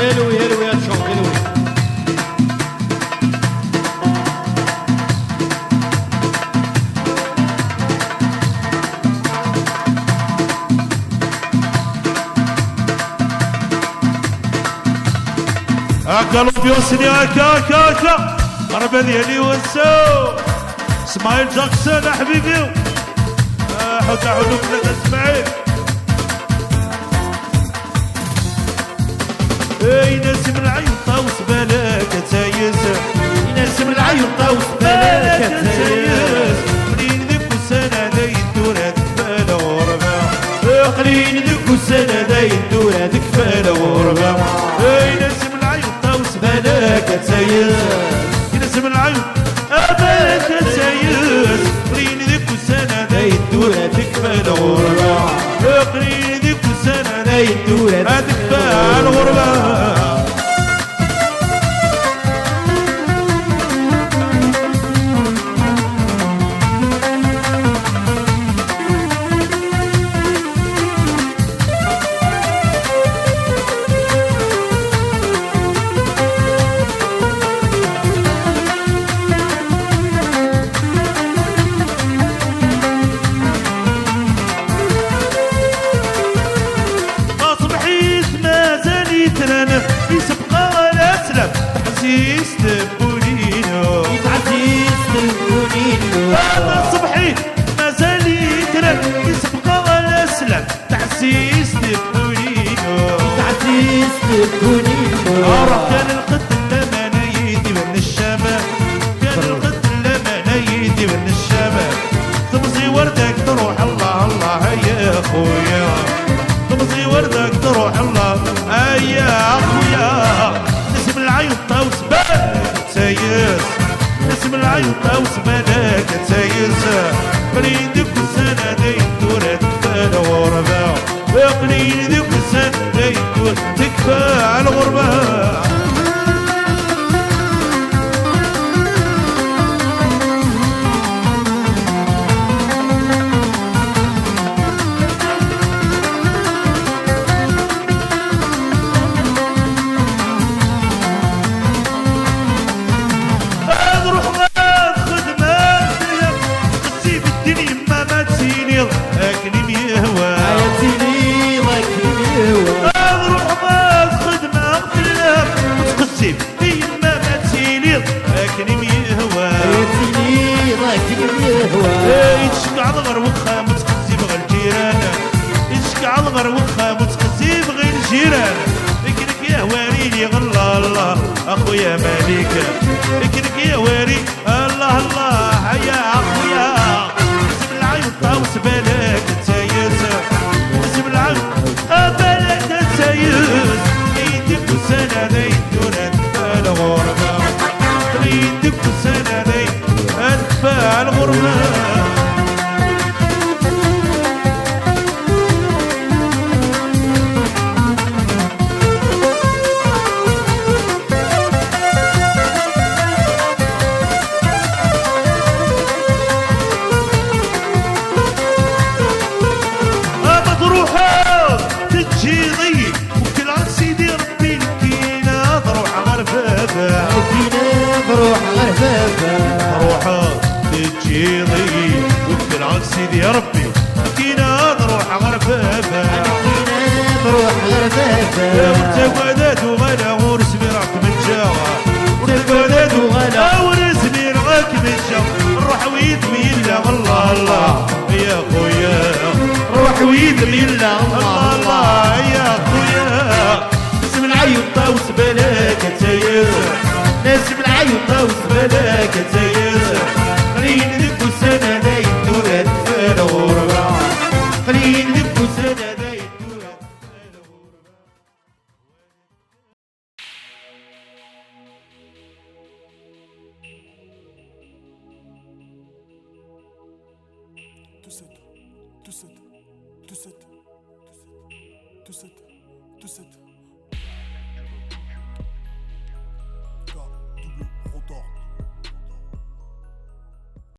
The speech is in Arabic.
هلوي هلوي يا شوق هلوي. قلب يوصلي هكا قرب ديالي وسو اسماعيل جاكسون حبيبي حوت حلو بلاد اسماعيل. ينسم العيون طاوس بالك تايس ينسم العيون طاوس بالك تايس قليل ذيك السنة لا يدور هذيك فالا وربا قليل ذيك السنة لا يدور هذيك فالا وربا. ينسم العيون طاوس بالك تايس ينسم العيون بالك تايس قليل ذيك السنة لا يدور هذيك فالا وربا قليل ذيك السنة لا يدور هذيك فالا وربا. يسبقى الاسلام تعزيز تبولينو تعزيز تبولينو صبحي مازال يترن يسبقى الاسلام تعزيز تبولينو تعزيز تبولينو. كان القد لما نيدي من الشباب كان القد لما نيدي من الشباب تمضي وردك تروح الله الله يا خويا تمضي وردك تروح الله يا اخويا. نسم العيون طاوس بالك تايس نسم العيون طاوس بالك تايس قليل ذيك السنة لا يدور تكفى الغربة قليل ذيك السنة لا يدور تكفى الغربة. يتشكع الغر وخا متقزي بغى الجيران يتشكع الغر وخا متقزي بغى الجيران. لكنك يا واريني الله الله اخويا مالك لكنك يا واري الله الله يا اخويا. نسم العيون طاوس بالك تايس نسم العيون بالك تايس يدك السنة لا يدور انفال غربة يدك السنة لا انفال غربة. روح غرفافة روحها تجي ضي وكل عن سيدي يا ربي كينا نروح غرفافة كينا نروح غرفافة وتقعدات وغلا ورسمي راك من جاغا وتقعدات وغلا ورسمي راك من جاغا نروح ويدمي إلا الله الله يا خويا روح ويدمي إلا الله الله يا خويا. نسم العيون طاوس بالك تايس نسم العيون طاوس بالك تايس قليل ذيك السنة لا يدور هالفالة وربع قليل ذيك السنة لا يدور هالفالة وربع. تسد تسد تسد تسد تسد